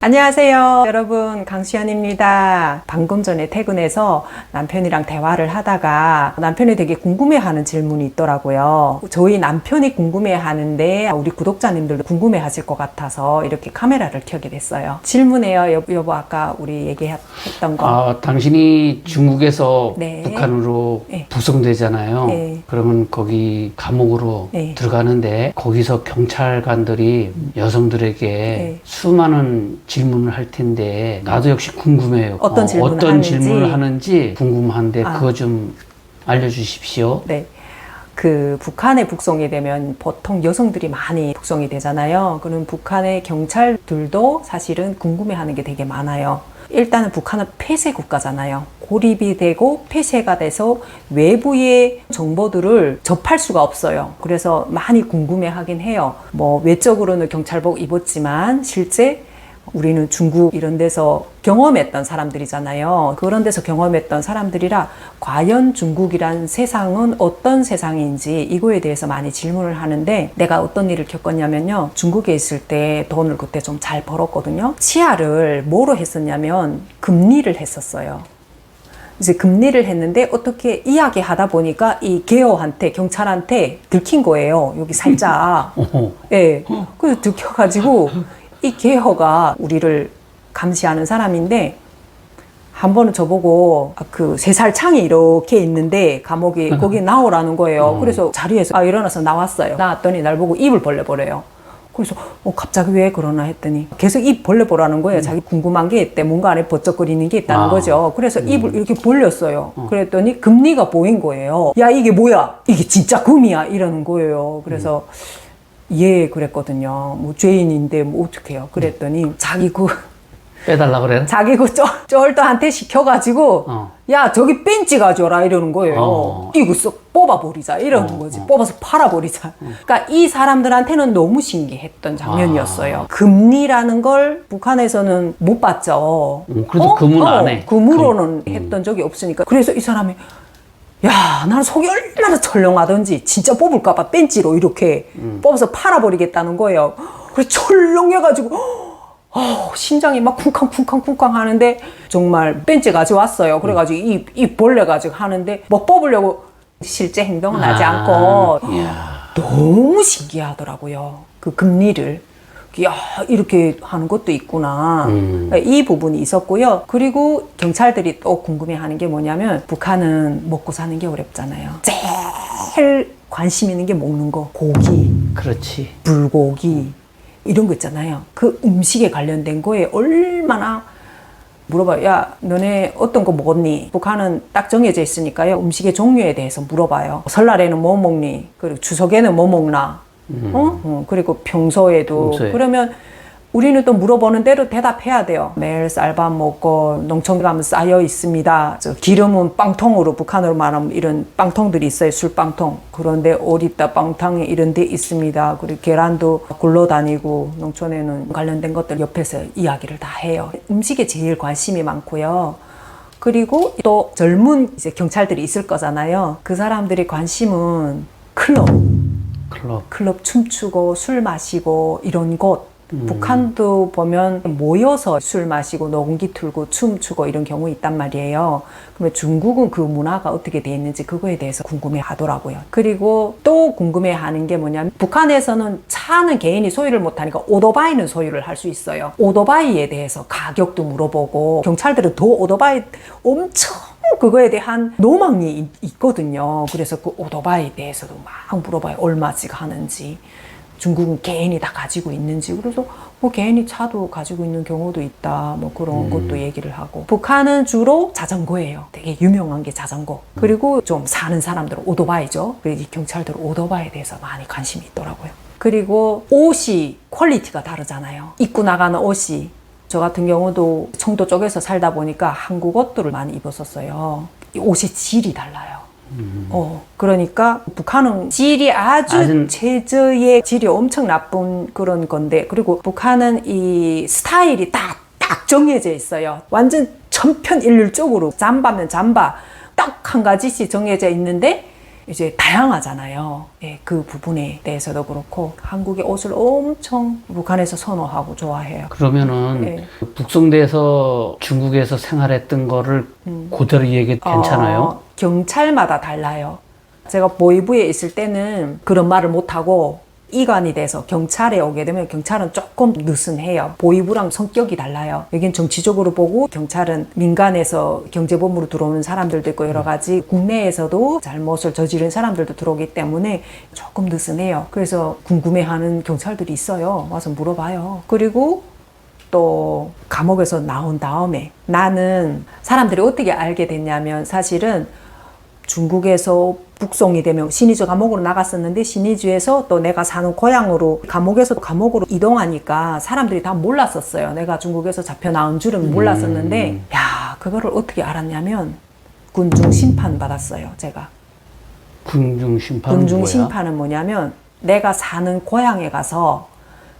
안녕하세요 여러분, 강수연입니다. 방금 전에 퇴근해서 남편이랑 대화를 하다가 남편이 되게 궁금해하는 질문이 있더라고요. 저희 남편이 궁금해하는데 우리 구독자님들도 궁금해하실 것 같아서 이렇게 카메라를 켜게 됐어요. 질문해요. 여보, 아까 우리 얘기했던 거. 당신이 중국에서 네. 북한으로 네. 북송되잖아요. 네. 그러면 거기 감옥으로 네. 들어가는데 거기서 경찰관들이 여성들에게 네. 수많은 질문을 할 텐데 나도 역시 궁금해요. 어떤 질문을 어떤 하는지. 질문을 하는지 궁금한데 그거 좀 알려주십시오. 네. 그 북한에 북송이 되면 보통 여성들이 많이 북송이 되잖아요. 그럼 북한의 경찰들도 사실은 궁금해하는 게 되게 많아요. 일단은 북한은 폐쇄 국가잖아요. 고립이 되고 폐쇄가 돼서 외부의 정보들을 접할 수가 없어요. 그래서 많이 궁금해하긴 해요. 뭐 외적으로는 경찰복 입었지만 실제 우리는 중국 이런 데서 경험했던 사람들이잖아요. 그런 데서 경험했던 사람들이라 과연 중국이란 세상은 어떤 세상인지 이거에 대해서 많이 질문을 하는데, 내가 어떤 일을 겪었냐면요. 중국에 있을 때 돈을 그때 좀 잘 벌었거든요. 치아를 뭐로 했었냐면 금리를 했었어요. 이제 금리를 했는데 어떻게 이야기하다 보니까 이 개호한테, 경찰한테 들킨 거예요. 여기 살짝. 예. 그래서 들켜가지고 이 개허가 우리를 감시하는 사람인데 한 번은 저보고 그 3살 창이 이렇게 있는데 감옥이 거기 나오라는 거예요. 그래서 자리에서 일어나서 나왔어요. 나왔더니 날 보고 입을 벌려보래요. 그래서 갑자기 왜 그러나 했더니 계속 입 벌려보라는 거예요. 자기 궁금한 게 있대. 뭔가 안에 버쩍거리는 게 있다는 거죠. 그래서 입을 이렇게 벌렸어요. 그랬더니 금리가 보인 거예요. 야, 이게 뭐야? 이게 진짜 금이야? 이러는 거예요. 그래서 예, 그랬거든요. 뭐 죄인인데 뭐 어떡해요. 그랬더니 자기 빼달라 그래? 자기 쫄도한테 시켜가지고 야, 저기 벤치 가져라 이러는 거예요. 이거 쏙 뽑아버리자 이러는 거지. 뽑아서 팔아버리자. 그러니까 이 사람들한테는 너무 신기했던 장면이었어요. 금리라는 걸 북한에서는 못 봤죠. 그래도 금은 안 해. 금으로는 했던 적이 없으니까. 그래서 이 사람이 야, 나는 속이 얼마나 철렁하던지 진짜 뽑을까봐 벤치로 이렇게 뽑아서 팔아버리겠다는 거예요. 그래서 철렁해가지고 심장이 막 쿵쾅쿵쾅쿵쾅 하는데 정말 벤치 가져왔어요. 그래가지고 입 벌려가지고 하는데 뭐 뽑으려고 실제 행동은 하지 않고 너무 신기하더라고요. 그 금리를. 야, 이렇게 하는 것도 있구나. 이 부분이 있었고요. 그리고 경찰들이 또 궁금해하는 게 뭐냐면 북한은 먹고 사는 게 어렵잖아요. 제일 관심 있는 게 먹는 거. 고기, 그렇지. 불고기 이런 거 있잖아요. 그 음식에 관련된 거에 얼마나 물어봐요. 야, 너네 어떤 거 먹었니? 북한은 딱 정해져 있으니까요. 음식의 종류에 대해서 물어봐요. 설날에는 뭐 먹니? 그리고 추석에는 뭐 먹나? 그리고 평소에. 그러면 우리는 또 물어보는 대로 대답해야 돼요. 매일 쌀밥 먹고 농촌감 쌓여 있습니다. 기름은 빵통으로, 북한으로 말하면 이런 빵통들이 있어요. 술빵통. 그런데 어디다 빵탕에 이런 데 있습니다. 그리고 계란도 굴러다니고 농촌에는 관련된 것들 옆에서 이야기를 다 해요. 음식에 제일 관심이 많고요. 그리고 또 젊은 이제 경찰들이 있을 거잖아요. 그 사람들의 관심은 클럽 춤추고 술 마시고 이런 곳. 북한도 보면 모여서 술 마시고 녹음기 틀고 춤추고 이런 경우 있단 말이에요. 그러면 중국은 그 문화가 어떻게 돼 있는지 그거에 대해서 궁금해 하더라고요. 그리고 또 궁금해 하는 게 뭐냐면 북한에서는 차는 개인이 소유를 못하니까 오토바이는 소유를 할 수 있어요. 오토바이에 대해서 가격도 물어보고, 경찰들은 더 오토바이 엄청 그거에 대한 로망이 있거든요. 그래서 그 오토바이에 대해서도 막 물어봐요. 얼마씩 하는지. 중국은 개인이 다 가지고 있는지. 그래서 뭐 개인이 차도 가지고 있는 경우도 있다. 뭐 그런 것도 얘기를 하고. 북한은 주로 자전거예요. 되게 유명한 게 자전거. 그리고 좀 사는 사람들은 오토바이죠. 그리고 이 경찰들은 오토바이에 대해서 많이 관심이 있더라고요. 그리고 옷이 퀄리티가 다르잖아요. 입고 나가는 옷이. 저 같은 경우도 청도 쪽에서 살다 보니까 한국 옷들을 많이 입었었어요. 이 옷의 질이 달라요. 그러니까 북한은 질이 아주 최저의 질이 엄청 나쁜 그런 건데, 그리고 북한은 이 스타일이 딱 정해져 있어요. 완전 천편일률적으로 잠바면 잠바 딱 한 가지씩 정해져 있는데 이제 다양하잖아요. 예, 그 부분에 대해서도 그렇고 한국의 옷을 엄청 북한에서 선호하고 좋아해요. 그러면은 네. 북송돼서 중국에서 생활했던 거를 그대로 얘기 괜찮아요? 경찰마다 달라요. 제가 보위부에 있을 때는 그런 말을 못하고 이관이 돼서 경찰에 오게 되면 경찰은 조금 느슨해요. 보위부랑 성격이 달라요. 여긴 정치적으로 보고 경찰은 민간에서 경제범으로 들어오는 사람들도 있고 여러 가지 국내에서도 잘못을 저지른 사람들도 들어오기 때문에 조금 느슨해요. 그래서 궁금해하는 경찰들이 있어요. 와서 물어봐요. 그리고 또 감옥에서 나온 다음에 나는 사람들이 어떻게 알게 됐냐면 사실은 중국에서 북송이 되면 신의주 감옥으로 나갔었는데 신의주에서 또 내가 사는 고향으로 감옥에서 감옥으로 이동하니까 사람들이 다 몰랐었어요. 내가 중국에서 잡혀 나온 줄은 몰랐었는데 야 그거를 어떻게 알았냐면 군중 심판 받았어요. 제가. 군중 심판은 군중 뭐야? 심판은 뭐냐면 내가 사는 고향에 가서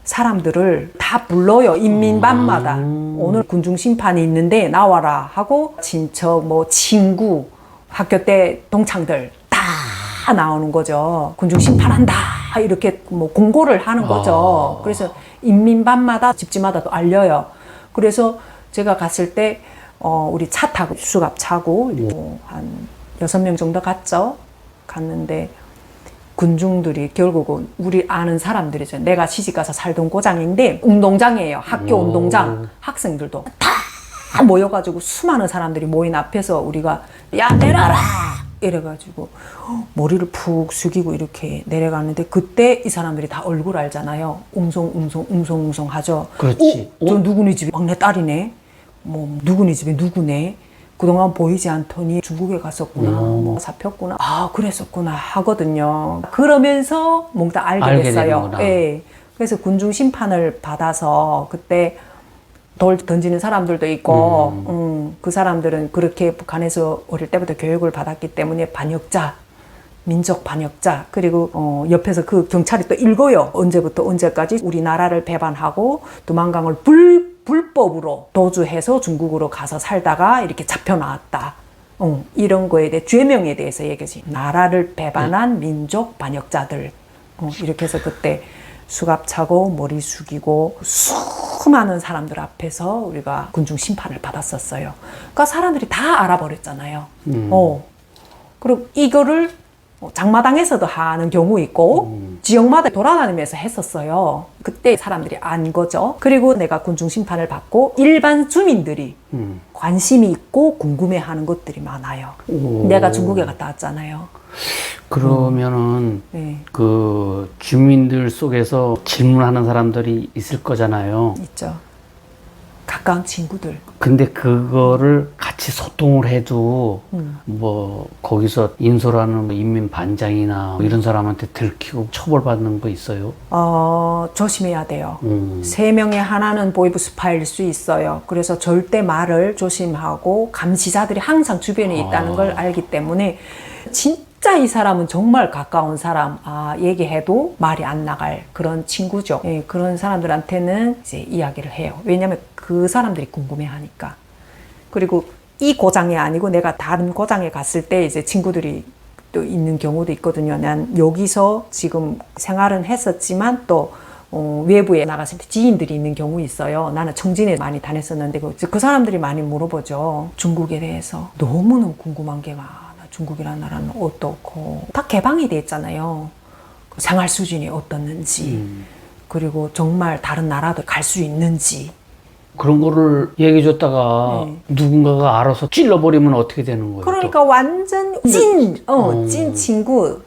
사람들을 다 불러요. 인민반마다. 오늘 군중 심판이 있는데 나와라 하고 친척 뭐 친구 학교 때 동창들 다 나오는 거죠. 군중 심판한다 이렇게 뭐 공고를 하는 거죠. 그래서 인민반마다 집집마다 또 알려요. 그래서 제가 갔을 때 우리 차 타고 수갑 차고 한 6명 정도 갔죠. 갔는데 군중들이 결국은 우리 아는 사람들이죠. 내가 시집가서 살던 고장인데 운동장이에요. 학교 운동장. 학생들도 다 모여가지고 수많은 사람들이 모인 앞에서 우리가 야 내려라 이래가지고 머리를 푹 숙이고 이렇게 내려가는데 그때 이 사람들이 다 얼굴 알잖아요. 웅성웅성 하죠. 그렇지. 저 누구네 집에 막내 딸이네. 뭐 누구네 집에 누구네. 그동안 보이지 않더니 중국에 갔었구나. 뭐 잡혔구나. 아 그랬었구나 하거든요. 그러면서 뭔가 알게 됐어요. 예. 그래서 군중 심판을 받아서 그때 돌 던지는 사람들도 있고 그 사람들은 그렇게 북한에서 어릴 때부터 교육을 받았기 때문에 반역자, 민족 반역자. 그리고 옆에서 그 경찰이 또 읽어요. 언제부터 언제까지 우리나라를 배반하고 두만강을 불법으로 도주해서 중국으로 가서 살다가 이렇게 잡혀 나왔다. 이런 거에 대해 죄명에 대해서 얘기하지. 나라를 배반한 민족 반역자들. 이렇게 해서 그때 수갑 차고 머리 숙이고 수많은 사람들 앞에서 우리가 군중 심판을 받았었어요. 그러니까 사람들이 다 알아버렸잖아요. 그리고 이거를 장마당에서도 하는 경우 있고 지역마다 돌아다니면서 했었어요. 그때 사람들이 안 거죠. 그리고 내가 군중 심판을 받고 일반 주민들이 관심이 있고 궁금해하는 것들이 많아요. 내가 중국에 갔다 왔잖아요. 그러면은 네. 그 주민들 속에서 질문하는 사람들이 있을 거잖아요. 있죠. 가까운 친구들. 근데 그거를 같이 소통을 해도 뭐 거기서 인솔하는 뭐 인민 반장이나 뭐 이런 사람한테 들키고 처벌받는 거 있어요? 조심해야 돼요. 3명에 하나는 보이브 스파일 수 있어요. 그래서 절대 말을 조심하고 감시자들이 항상 주변에 있다는 걸 알기 때문에 진짜 이 사람은 정말 가까운 사람, 얘기해도 말이 안 나갈 그런 친구죠. 예, 그런 사람들한테는 이제 이야기를 해요. 왜냐면 그 사람들이 궁금해 하니까. 그리고 이 고장이 아니고 내가 다른 고장에 갔을 때 이제 친구들이 또 있는 경우도 있거든요. 난 여기서 지금 생활은 했었지만 또 외부에 나갔을 때 지인들이 있는 경우 있어요. 나는 청진에 많이 다녔었는데 그 사람들이 많이 물어보죠. 중국에 대해서 너무너무 궁금한 게 많아. 중국이라는 나라는 어떻고 다 개방이 돼 있잖아요. 생활 수준이 어떻는지 그리고 정말 다른 나라도 갈 수 있는지 그런 거를 얘기해 줬다가 누군가가 알아서 찔러버리면 어떻게 되는 거예요? 그러니까 또? 완전 찐 친구.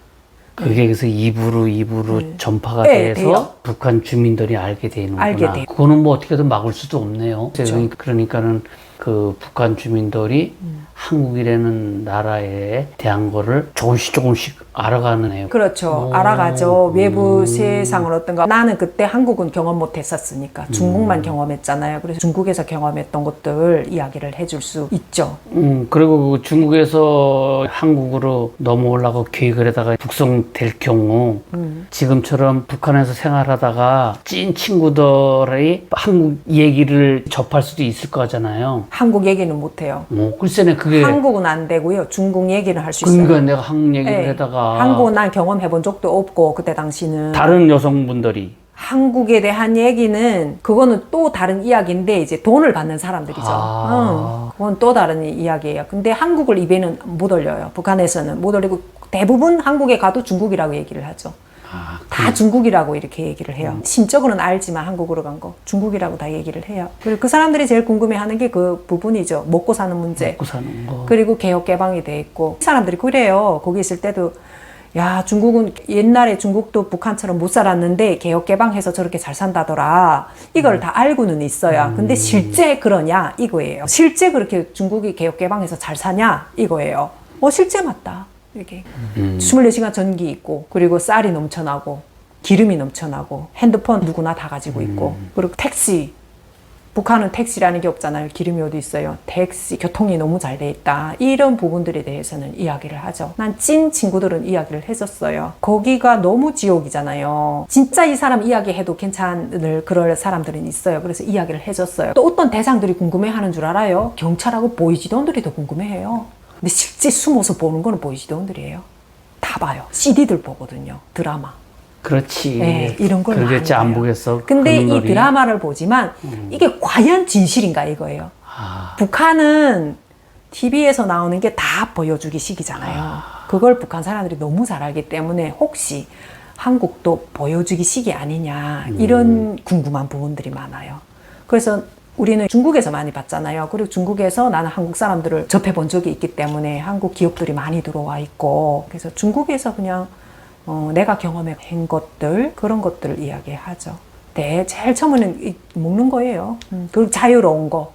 그게 그래서 입으로 전파가 네, 돼서 돼요. 북한 주민들이 알게 되는구나. 알게 돼요. 그거는 뭐 어떻게든 막을 수도 없네요. 그렇죠. 그러니까는 그 북한 주민들이 한국이라는 나라에 대한 거를 조금씩 알아가는 애요. 그렇죠. 알아가죠. 외부 세상은 어떤가. 나는 그때 한국은 경험 못 했었으니까 중국만 경험했잖아요. 그래서 중국에서 경험했던 것들 이야기를 해줄 수 있죠. 그리고 그 중국에서 한국으로 넘어오려고 계획을 하다가 북송될 경우 지금처럼 북한에서 생활하다가 찐 친구들이 한국 얘기를 접할 수도 있을 거잖아요. 한국 얘기는 못해요. 글쎄네, 그게. 한국은 안 되고요. 중국 얘기는 할 수 있어요. 그러니까 내가 한국 얘기를 네. 하다가. 한국은 난 경험해 본 적도 없고, 그때 당시는. 다른 여성분들이. 한국에 대한 얘기는, 그거는 또 다른 이야기인데, 이제 돈을 받는 사람들이죠. 그건 또 다른 이야기예요. 근데 한국을 입에는 못 올려요. 북한에서는 못 올리고, 대부분 한국에 가도 중국이라고 얘기를 하죠. 다 중국이라고 이렇게 얘기를 해요. 심적으로는 알지만 한국으로 간 거 중국이라고 다 얘기를 해요. 그리고 그 사람들이 제일 궁금해하는 게 그 부분이죠. 먹고 사는 문제. 먹고 사는 거. 그리고 개혁 개방이 돼 있고 사람들이 그래요. 거기 있을 때도 야 중국은 옛날에 중국도 북한처럼 못 살았는데 개혁 개방해서 저렇게 잘 산다더라. 이걸 다 알고는 있어요. 근데 실제 그러냐 이거예요. 실제 그렇게 중국이 개혁 개방해서 잘 사냐 이거예요. 실제 맞다. 이렇게 24시간 전기 있고 그리고 쌀이 넘쳐나고 기름이 넘쳐나고 핸드폰 누구나 다 가지고 있고 그리고 택시 북한은 택시라는 게 없잖아요. 기름이 어디 있어요. 택시 교통이 너무 잘 돼 있다. 이런 부분들에 대해서는 이야기를 하죠. 난 찐 친구들은 이야기를 해줬어요. 거기가 너무 지옥이잖아요. 진짜 이 사람 이야기해도 괜찮을 그럴 사람들은 있어요. 그래서 이야기를 해줬어요. 또 어떤 대상들이 궁금해하는 줄 알아요? 경찰하고 보이지도원들이 더 궁금해해요. 근데 실제 숨어서 보는 거는 보이지도원들이에요. 다 봐요. CD들 보거든요. 드라마. 그렇지. 네, 이런 걸 그러겠지, 많이 안 봐요. 보겠어. 근데 이 눈놀이. 드라마를 보지만 이게 과연 진실인가 이거예요. 북한은 TV에서 나오는 게 다 보여주기 식이잖아요. 그걸 북한 사람들이 너무 잘 알기 때문에 혹시 한국도 보여주기 식이 아니냐 이런 궁금한 부분들이 많아요. 그래서 우리는 중국에서 많이 봤잖아요. 그리고 중국에서 나는 한국 사람들을 접해본 적이 있기 때문에 한국 기업들이 많이 들어와 있고 그래서 중국에서 그냥 내가 경험한 것들 그런 것들을 이야기하죠. 네, 제일 처음에는 먹는 거예요. 그리고 자유로운 거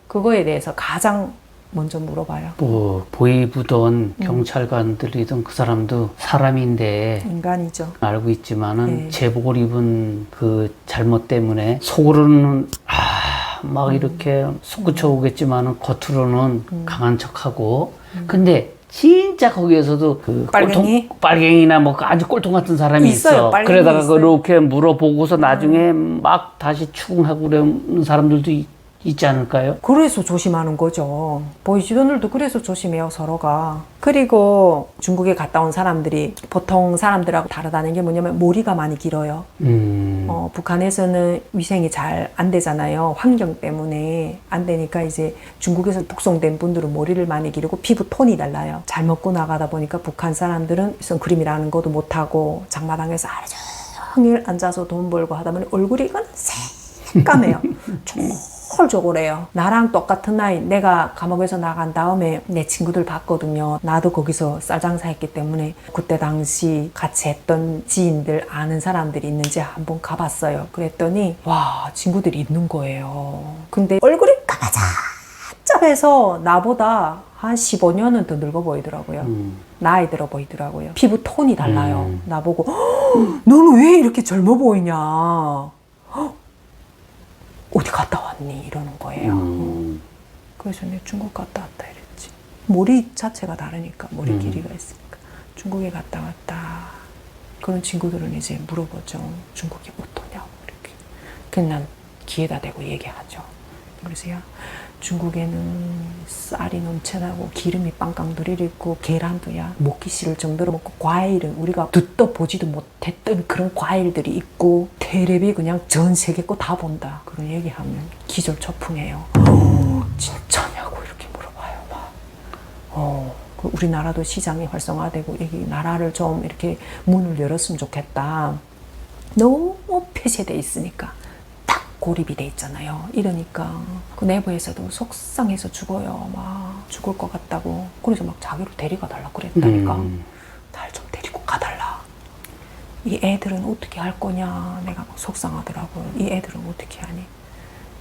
그거에 대해서 가장 먼저 물어봐요. 뭐 보이부던 경찰관들이든 그 사람도 사람인데 인간이죠. 알고 있지만은 네. 제복을 입은 그 잘못 때문에 속으로는 막 이렇게 솟구쳐 오겠지만은 겉으로는 강한 척하고 근데 진짜 거기에서도 그 빨갱이? 빨갱이나 뭐 아주 꼴통 같은 사람이 있어요. 있어. 빨갱이 그러다가 있어요. 그렇게 물어보고서 나중에 막 다시 추궁하고 그러는 사람들도 있지 않을까요? 그래서 조심하는 거죠. 보이지도들도 그래서 조심해요, 서로가. 그리고 중국에 갔다 온 사람들이 보통 사람들하고 다르다는 게 뭐냐면 머리가 많이 길어요. 북한에서는 위생이 잘 안 되잖아요. 환경 때문에 안 되니까 이제 중국에서 북송된 분들은 머리를 많이 기르고 피부 톤이 달라요. 잘 먹고 나가다 보니까 북한 사람들은 선크림이라는 것도 못하고 장마당에서 하루 종일 앉아서 돈 벌고 하다 보니 얼굴이 이건 새까매요. 홀조골해요. 나랑 똑같은 나이 내가 감옥에서 나간 다음에 내 친구들 봤거든요. 나도 거기서 쌀장사 했기 때문에 그때 당시 같이 했던 지인들 아는 사람들이 있는지 한번 가봤어요. 그랬더니 와 친구들이 있는 거예요. 근데 얼굴이 까마잡잡해서 나보다 한 15년은 더 늙어 보이더라고요. 나이 들어 보이더라고요. 피부 톤이 달라요. 나보고 너는 왜 이렇게 젊어 보이냐. 어디 갔다 왔니? 이러는 거예요. 그래서 내가 중국 갔다 왔다 이랬지. 머리 자체가 다르니까, 머리 길이가 있으니까. 중국에 갔다 왔다. 그런 친구들은 이제 물어보죠. 중국이 어떠냐고, 이렇게. 그냥 난 귀에다 대고 얘기하죠. 그래서 야, 중국에는 쌀이 넘쳐나고 기름이 빵빵 들이있고 계란도야 먹기 싫을 정도로 먹고 과일은 우리가 듣도 보지도 못했던 그런 과일들이 있고 테레비 그냥 전 세계 거 다 본다 그런 얘기하면 기절초풍해요. 진짜냐고 이렇게 물어봐요. 막. 우리나라도 시장이 활성화되고 여기 나라를 좀 이렇게 문을 열었으면 좋겠다. 너무 폐쇄돼 있으니까. 고립이 돼 있잖아요. 이러니까 그 내부에서도 속상해서 죽어요. 막 죽을 것 같다고. 그래서 막 자기로 데리가 달라 그랬다니까. 날 좀 데리고 가달라. 이 애들은 어떻게 할 거냐. 내가 막 속상하더라고요. 이 애들은 어떻게 하니.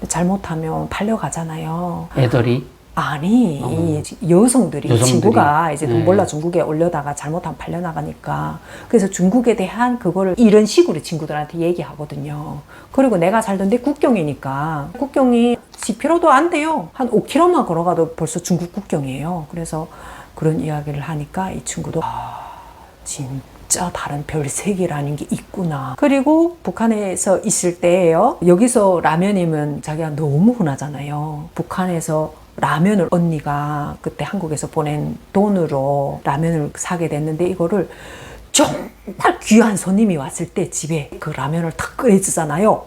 잘못하면 팔려가잖아요. 애들이? 아니 여성들이 친구가 이제 돈 벌러 중국에 올려다가 잘못하면 팔려나가니까 그래서 중국에 대한 그거를 이런 식으로 친구들한테 얘기하거든요. 그리고 내가 살던 데 국경이니까 국경이 10km도 안 돼요. 한 5km만 걸어가도 벌써 중국 국경이에요. 그래서 그런 이야기를 하니까 이 친구도 진짜 진짜 다른 별세계라는 게 있구나. 그리고 북한에서 있을 때예요. 여기서 라면이면 자기가 너무 흔하잖아요. 북한에서 라면을 언니가 그때 한국에서 보낸 돈으로 라면을 사게 됐는데 이거를 정말 귀한 손님이 왔을 때 집에 그 라면을 탁 끓여주잖아요.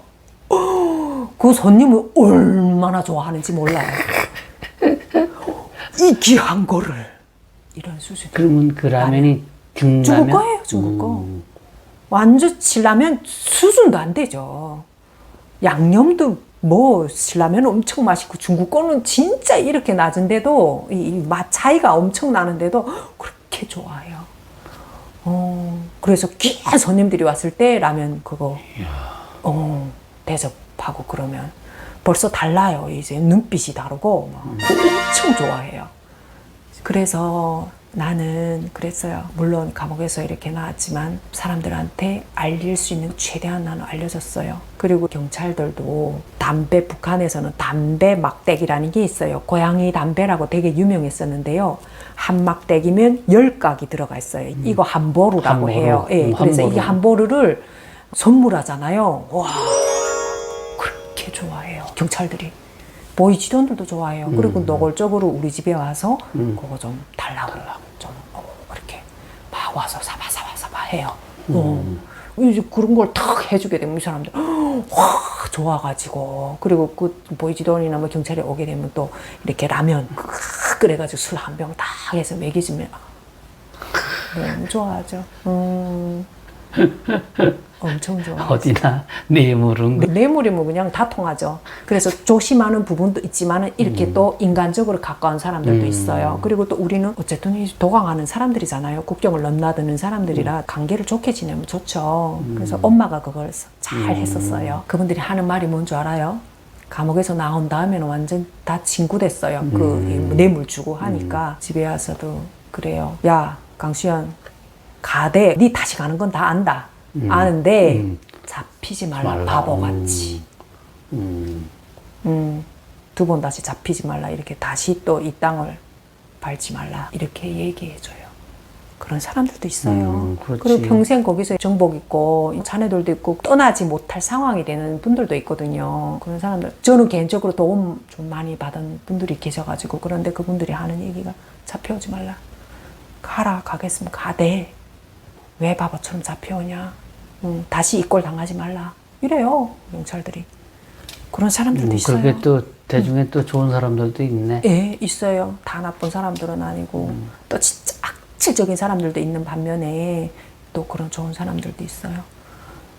그 손님은 얼마나 좋아하는지 몰라요. 이 귀한 거를 이런 수준. 그러면 그 라면이 중라면? 중국 거예요, 중국 거. 완전 신라면 수준도 안 되죠. 양념도 뭐 신라면 엄청 맛있고 중국 거는 진짜 이렇게 낮은데도 이 맛 차이가 엄청 나는데도 그렇게 좋아해요. 그래서 귀한 손님들이 왔을 때 라면 그거 대접하고 그러면 벌써 달라요. 이제 눈빛이 다르고 막 엄청 좋아해요. 그래서 나는 그랬어요. 물론 감옥에서 이렇게 나왔지만 사람들한테 알릴 수 있는 최대한 나는 알려줬어요. 그리고 경찰들도 담배, 북한에서는 담배 막대기라는 게 있어요. 고양이 담배라고 되게 유명했었는데요. 한 막대기면 10각이 들어가 있어요. 이거 한보루라고 한보루. 해요. 예, 그래서 한보루. 이게 한보루를 선물하잖아요. 와, 그렇게 좋아해요. 경찰들이. 보이지돈들도 좋아해요. 그리고 노골적으로 우리 집에 와서 그거 좀 달라고 좀 이렇게 막 와서 사봐 해요. 이제 그런 걸 탁 해주게 되면 이 사람들 확 좋아가지고 그리고 그 보이지돈이나 뭐 경찰이 오게 되면 또 이렇게 라면 끓여가지고 술 한 병 딱 해서 먹여주면 너무 좋아하죠. 엄청 좋아. 어디나 뇌물은 뇌물이면 그냥 다 통하죠. 그래서 조심하는 부분도 있지만 이렇게 또 인간적으로 가까운 사람들도 있어요. 그리고 또 우리는 어쨌든 도강하는 사람들이잖아요. 국경을 넘나드는 사람들이라 관계를 좋게 지내면 좋죠. 그래서 엄마가 그걸 잘 했었어요. 그분들이 하는 말이 뭔 줄 알아요? 감옥에서 나온 다음에는 완전 다 친구 됐어요. 그 뇌물 주고 하니까 집에 와서도 그래요. 야, 강수연 가대. 네 다시 가는 건 다 안다. 아는데 잡히지 말라. 바보같이. 2번 다시 잡히지 말라. 이렇게 다시 또 이 땅을 밟지 말라. 이렇게 얘기해줘요. 그런 사람들도 있어요. 그렇지. 그리고 평생 거기서 정복 있고 자녀들도 있고 떠나지 못할 상황이 되는 분들도 있거든요. 그런 사람들. 저는 개인적으로 도움 좀 많이 받은 분들이 계셔가지고 그런데 그분들이 하는 얘기가 잡혀오지 말라. 가라. 가겠으면 가대. 왜 바보처럼 잡혀오냐. 다시 이 꼴 당하지 말라. 이래요. 경찰들이. 그런 사람들도 있어요. 그렇게 또 대중에 또 좋은 사람들도 있네. 예, 있어요. 다 나쁜 사람들은 아니고 또 진짜 악질적인 사람들도 있는 반면에 또 그런 좋은 사람들도 있어요.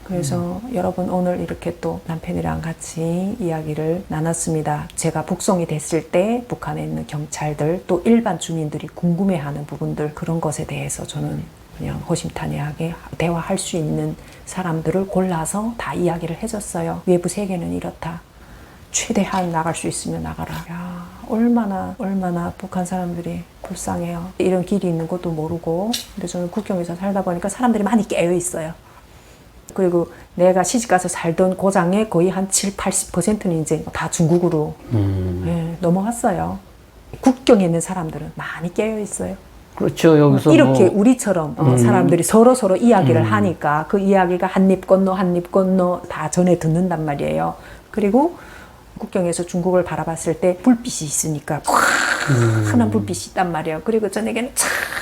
그래서 여러분 오늘 이렇게 또 남편이랑 같이 이야기를 나눴습니다. 제가 북송이 됐을 때 북한에 있는 경찰들 또 일반 주민들이 궁금해하는 부분들 그런 것에 대해서 저는 그냥 호심탄회하게 대화할 수 있는 사람들을 골라서 다 이야기를 해줬어요. 외부 세계는 이렇다. 최대한 나갈 수 있으면 나가라. 야, 얼마나 북한 사람들이 불쌍해요. 이런 길이 있는 것도 모르고. 근데 저는 국경에서 살다 보니까 사람들이 많이 깨어 있어요. 그리고 내가 시집가서 살던 고장의 거의 한 70-80%는 이제 다 중국으로 넘어갔어요. 국경에 있는 사람들은 많이 깨어 있어요. 그렇죠. 여기서 이렇게 우리처럼 사람들이 서로 이야기를 하니까 그 이야기가 한 입 건너 다 전해 듣는단 말이에요. 그리고 국경에서 중국을 바라봤을 때 불빛이 있으니까 환한 불빛이 있단 말이에요. 그리고 저녁에는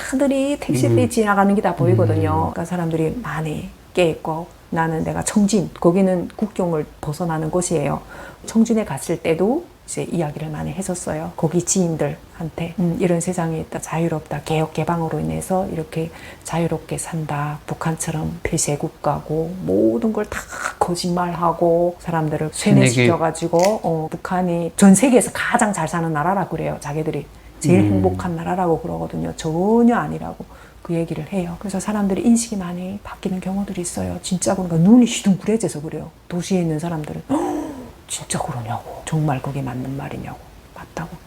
차들이 택시들이 지나가는 게 다 보이거든요. 그러니까 사람들이 많이 깨있고 나는 내가 청진, 거기는 국경을 벗어나는 곳이에요. 청진에 갔을 때도 이제 이야기를 많이 했었어요. 거기 지인들한테 이런 세상이 있다, 자유롭다, 개혁 개방으로 인해서 이렇게 자유롭게 산다. 북한처럼 폐쇄국가고 모든 걸 다 거짓말하고 사람들을 쇠뇌시켜가지고 북한이 전 세계에서 가장 잘 사는 나라라 그래요. 자기들이 제일 행복한 나라라고 그러거든요. 전혀 아니라고 그 얘기를 해요. 그래서 사람들이 인식이 많이 바뀌는 경우들이 있어요. 진짜 그러니까 눈이 시둥그레져서 그래요. 도시에 있는 사람들은 진짜 그러냐고. 정말 그게 맞는 말이냐고. 맞다고.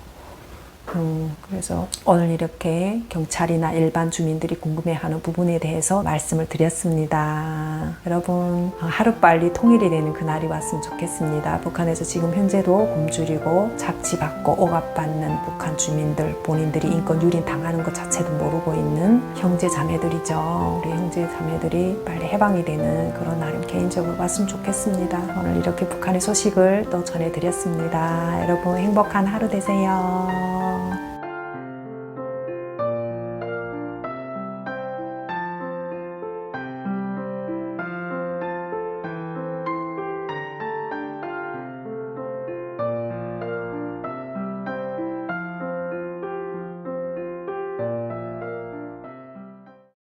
그래서 오늘 이렇게 경찰이나 일반 주민들이 궁금해하는 부분에 대해서 말씀을 드렸습니다. 여러분 하루빨리 통일이 되는 그날이 왔으면 좋겠습니다. 북한에서 지금 현재도 굶주리고 착취받고 억압받는 북한 주민들, 본인들이 인권 유린 당하는 것 자체도 모르고 있는 형제 자매들이죠. 우리 형제 자매들이 빨리 해방이 되는 그런 날이 개인적으로 왔으면 좋겠습니다. 오늘 이렇게 북한의 소식을 또 전해드렸습니다. 여러분 행복한 하루 되세요.